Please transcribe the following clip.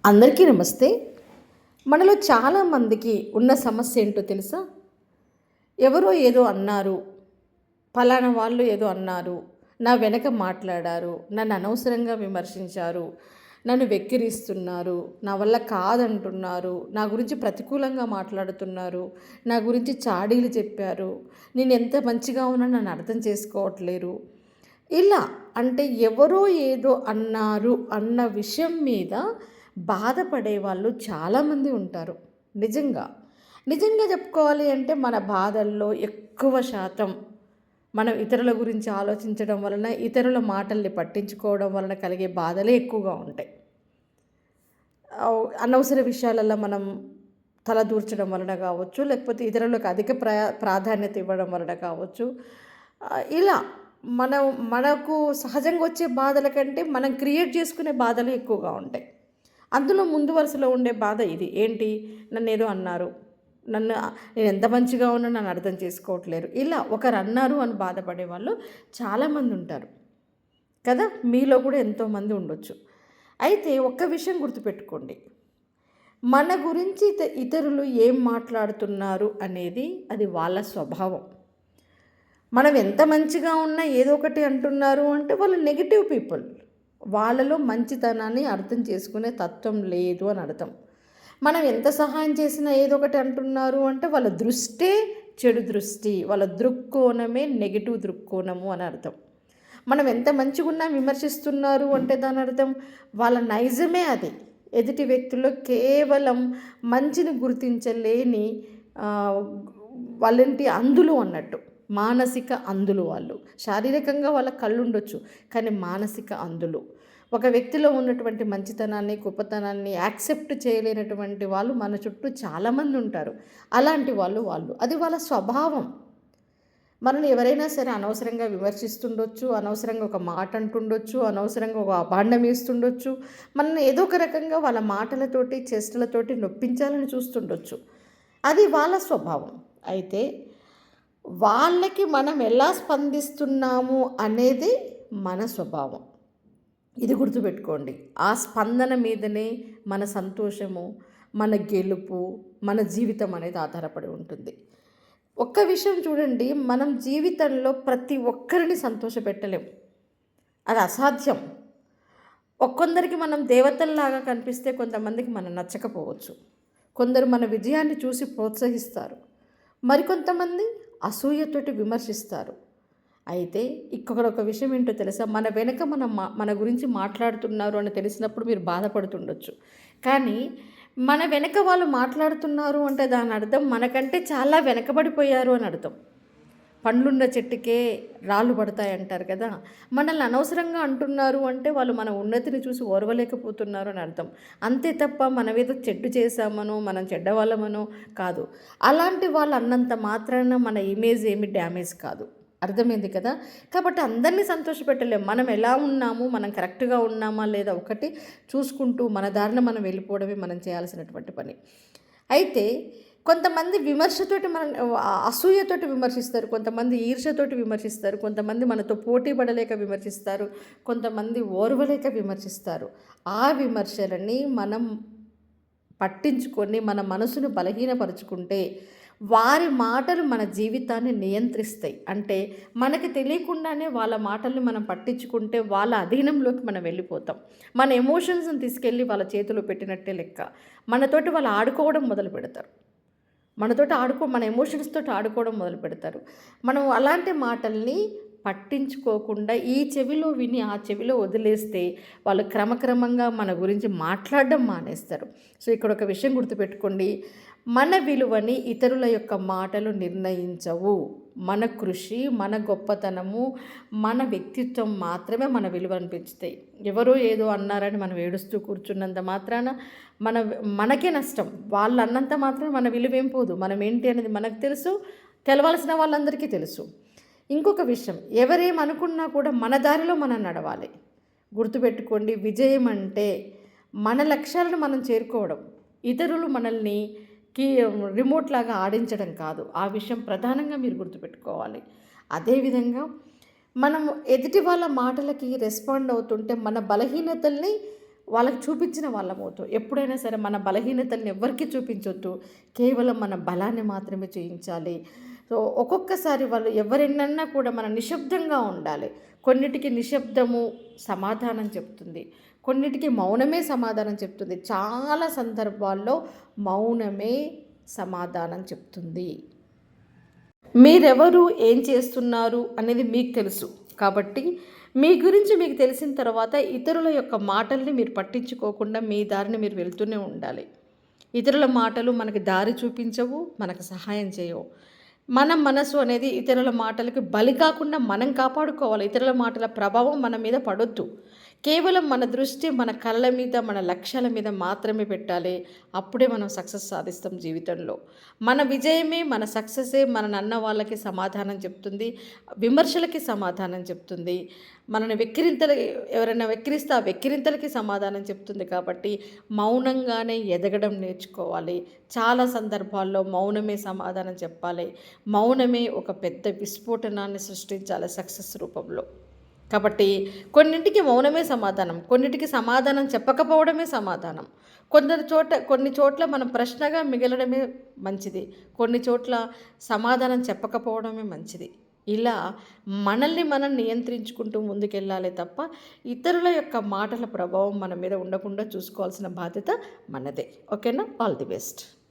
అందరికీ నమస్తే. మనలో చాలామందికి ఉన్న సమస్య ఏంటో తెలుసా? ఎవరో ఏదో అన్నారు, పలానా వాళ్ళు ఏదో అన్నారు, నా వెనక మాట్లాడారు, నన్ను అనవసరంగా విమర్శించారు, నన్ను వెక్కిరిస్తున్నారు, నా వల్ల కాదంటున్నారు, నా గురించి ప్రతికూలంగా మాట్లాడుతున్నారు, నా గురించి చాడీలు చెప్పారు, నేను ఎంత మంచిగా ఉన్నా నన్ను అర్థం చేసుకోవట్లేరు. ఇలా అంటే ఎవరో ఏదో అన్నారు అన్న విషయం మీద బాధపడే వాళ్ళు చాలామంది ఉంటారు. నిజంగా. నిజంగా చెప్పుకోవాలి అంటే మన బాధల్లో ఎక్కువ శాతం మనం ఇతరుల గురించి ఆలోచించడం వలన, ఇతరుల మాటల్ని పట్టించుకోవడం వలన కలిగే బాధలే ఎక్కువగా ఉంటాయి. అనవసర విషయాలలో మనం తలదూర్చడం వలన కావచ్చు, లేకపోతే ఇతరులకు అధిక ప్రాధాన్యత ఇవ్వడం వలన కావచ్చు. ఇలా మనం మనకు సహజంగా వచ్చే బాధల కంటే మనం క్రియేట్ చేసుకునే బాధలు ఎక్కువగా ఉంటాయి. అందులో ముందు వరుసలో ఉండే బాధ ఇది. ఏంటి? నన్నేదో అన్నారు. నన్ను నేను ఎంత మంచిగా ఉన్నా నన్ను అర్థం చేసుకోవట్లేరు. ఇలా ఒకరు అన్నారు అని బాధపడే వాళ్ళు చాలామంది ఉంటారు కదా! మీలో కూడా ఎంతోమంది ఉండొచ్చు. అయితే ఒక్క విషయం గుర్తుపెట్టుకోండి. మన గురించి ఇతరులు ఏం మాట్లాడుతున్నారు అనేది అది వాళ్ళ స్వభావం. మనం ఎంత మంచిగా ఉన్నా ఏదో ఒకటి అంటున్నారు అంటే వాళ్ళు నెగిటివ్ పీపుల్. వాళ్ళలో మంచితనాన్ని అర్థం చేసుకునే తత్వం లేదు అని అర్థం. మనం ఎంత సహాయం చేసినా ఏదో ఒకటి అంటున్నారు అంటే వాళ్ళ దృష్టే చెడు దృష్టి, వాళ్ళ దృక్కోణమే నెగిటివ్ దృక్కోణము అని అర్థం. మనం ఎంత మంచిగున్నా విమర్శిస్తున్నారు అంటే దాని అర్థం వాళ్ళ నైజమే అది. ఎదుటి వ్యక్తుల్లో కేవలం మంచిని గుర్తించలేని వాళ్ళేంటి అందులు అన్నట్టు. మానసిక అందులు వాళ్ళు. శారీరకంగా వాళ్ళ కళ్ళు ఉండొచ్చు, కానీ మానసిక అందులు. ఒక వ్యక్తిలో ఉన్నటువంటి మంచితనాన్ని, గొప్పతనాన్ని యాక్సెప్ట్ చేయలేనటువంటి వాళ్ళు మన చుట్టూ చాలామంది ఉంటారు. అలాంటి వాళ్ళు అది వాళ్ళ స్వభావం. మనల్ని ఎవరైనా సరే అనవసరంగా విమర్శిస్తుండొచ్చు, అనవసరంగా ఒక మాట అంటుండొచ్చు, అనవసరంగా ఒక అభాండం వేస్తుండొచ్చు, మనల్ని ఏదో ఒక రకంగా వాళ్ళ మాటలతోటి, చేష్టలతోటి నొప్పించాలని చూస్తుండొచ్చు. అది వాళ్ళ స్వభావం. అయితే వాళ్ళకి మనం ఎలా స్పందిస్తున్నాము అనేది మన స్వభావం. ఇది గుర్తుపెట్టుకోండి. ఆ స్పందన మీదనే మన సంతోషము, మన గెలుపు, మన జీవితం అనేది ఆధారపడి ఉంటుంది. ఒక్క విషయం చూడండి, మనం జీవితంలో ప్రతి ఒక్కరిని సంతోషపెట్టలేం. అది అసాధ్యం. ఒక్కొందరికి మనం దేవతల్లాగా కనిపిస్తే కొంతమందికి మనం నచ్చకపోవచ్చు. కొందరు మన విజయాన్ని చూసి ప్రోత్సహిస్తారు. మరికొంతమంది అసూయతోటి విమర్శిస్తారు. అయితే ఇక్కడ ఒక విషయం ఏంటో తెలుసా? మన వెనక మన గురించి మాట్లాడుతున్నారు అని తెలిసినప్పుడు మీరు బాధపడుతుండొచ్చు. కానీ మన వెనక వాళ్ళు మాట్లాడుతున్నారు అంటే దాని అర్థం మనకంటే చాలా వెనకబడిపోయారు అని అర్థం. పండ్లున్న చెట్టుకే రాళ్ళు పడతాయి అంటారు కదా! మనల్ని అనవసరంగా అంటున్నారు అంటే వాళ్ళు మన ఉన్నతిని చూసి ఓర్వలేకపోతున్నారు అని అర్థం. అంతే తప్ప మనం ఏదో చెడ్డు చేశామనో, మనం చెడ్డవాళ్ళమనో కాదు. అలాంటి వాళ్ళు అన్నంత మాత్రాన మన ఇమేజ్ ఏమి డ్యామేజ్ కాదు. అర్థమైంది కదా! కాబట్టి అందరినీ సంతోషపెట్టలేం. మనం ఎలా ఉన్నాము, మనం కరెక్ట్గా ఉన్నామా లేదా ఒకటి చూసుకుంటూ మన దారిన మనం వెళ్ళిపోవడమే మనం చేయాల్సినటువంటి పని. అయితే కొంతమంది విమర్శతోటి అసూయతోటి విమర్శిస్తారు, కొంతమంది ఈర్ష్యతోటి విమర్శిస్తారు, కొంతమంది మనతో పోటీ పడలేక విమర్శిస్తారు, కొంతమంది ఓర్వలేక విమర్శిస్తారు. ఆ విమర్శలని మనం పట్టించుకొని మన మనసును బలహీనపరుచుకుంటే వారి మాటలు మన జీవితాన్ని నియంత్రిస్తాయి. అంటే మనకి తెలియకుండానే వాళ్ళ మాటల్ని మనం పట్టించుకుంటే వాళ్ళ అధీనంలోకి మనం వెళ్ళిపోతాం. మన ఎమోషన్స్ని తీసుకెళ్ళి వాళ్ళ చేతిలో పెట్టినట్టే లెక్క. మనతోటి వాళ్ళు ఆడుకోవడం మొదలు పెడతారు. మన ఎమోషన్స్ తోటి ఆడుకోవడం మొదలు పెడతారు. మనం అలాంటి మాటల్ని పట్టించుకోకుండా ఈ చెవిలో విని ఆ చెవిలో వదిలేస్తే వాళ్ళు క్రమక్రమంగా మన గురించి మాట్లాడడం మానేస్తారు. సో ఇక్కడ ఒక విషయం గుర్తుపెట్టుకోండి. మన విలువని ఇతరుల యొక్క మాటలు నిర్ణయించవు. మన కృషి, మన గొప్పతనము, మన వ్యక్తిత్వం మాత్రమే మన విలువను పెంచుతాయి. ఎవరో ఏదో అన్నారని మనం ఏడుస్తూ కూర్చున్నంత మాత్రాన మనకే నష్టం. వాళ్ళు అన్నంత మాత్రం మన విలువేం పోదు. మనం ఏంటి అనేది మనకు తెలుసు, తెలవాల్సిన వాళ్ళందరికీ తెలుసు. ఇంకొక విషయం, ఎవరేమనుకున్నా కూడా మన దారిలో మనం నడవాలి. గుర్తుపెట్టుకోండి, విజయం అంటే మన లక్ష్యాలను మనం చేరుకోవడం, ఇతరులు మనల్ని రిమోట్ లాగా ఆడించడం కాదు. ఆ విషయం ప్రధానంగా మీరు గుర్తుపెట్టుకోవాలి. అదేవిధంగా మనం ఎదుటి వాళ్ళ మాటలకి రెస్పాండ్ అవుతుంటే మన బలహీనతల్ని వాళ్ళకి చూపించిన వాళ్ళమవుతాం. ఎప్పుడైనా సరే మన బలహీనతల్ని ఎవ్వరికీ చూపించొద్దు. కేవలం మన బలాన్ని మాత్రమే చూయించాలి. సో, ఒక్కొక్కసారి వాళ్ళు ఎవరెన్నన్నా కూడా మనం నిశ్శబ్దంగా ఉండాలి. కొన్నిటికి నిశ్శబ్దము సమాధానం చెప్తుంది. కొన్నిటికి మౌనమే సమాధానం చెప్తుంది. చాలా సందర్భాల్లో మౌనమే సమాధానం చెప్తుంది. మీరెవరు, ఏం చేస్తున్నారు అనేది మీకు తెలుసు. కాబట్టి మీ గురించి మీకు తెలిసిన తర్వాత ఇతరుల యొక్క మాటల్ని మీరు పట్టించుకోకుండా మీ దారిని మీరు వెళ్తూనే ఉండాలి. ఇతరుల మాటలు మనకి దారి చూపించవు, మనకు సహాయం చేయవు. మన మనసు అనేది ఇతరుల మాటలకి బలి కాకుండా మనం కాపాడుకోవాలి. ఇతరుల మాటల ప్రభావం మన మీద పడొద్దు. కేవలం మన దృష్టి మన కళ్ళ మీద, మన లక్ష్యాల మీద మాత్రమే పెట్టాలి. అప్పుడే మనం సక్సెస్ సాధిస్తాం జీవితంలో. మన విజయమే, మన సక్సెసే మనని అన్న వాళ్ళకి సమాధానం చెప్తుంది, విమర్శలకి సమాధానం చెప్తుంది, మనని ఎవరైనా వెక్కిరిస్తే ఆ వెక్కిరింతలకి సమాధానం చెప్తుంది. కాబట్టి మౌనంగానే ఎదగడం నేర్చుకోవాలి. చాలా సందర్భాల్లో మౌనమే సమాధానం చెప్పాలి. మౌనమే ఒక పెద్ద విస్ఫోటనాన్ని సృష్టించాలి సక్సెస్ రూపంలో. కాబట్టి కొన్నింటికి మౌనమే సమాధానం, కొన్నిటికి సమాధానం చెప్పకపోవడమే సమాధానం. కొన్ని చోట్ల మనం ప్రశ్నగా మిగలడమే మంచిది, కొన్ని చోట్ల సమాధానం చెప్పకపోవడమే మంచిది. ఇలా మనల్ని మనం నియంత్రించుకుంటూ ముందుకెళ్ళాలి తప్ప ఇతరుల యొక్క మాటల ప్రభావం మన మీద ఉండకుండా చూసుకోవాల్సిన బాధ్యత మనదే. ఓకేనా? All the best.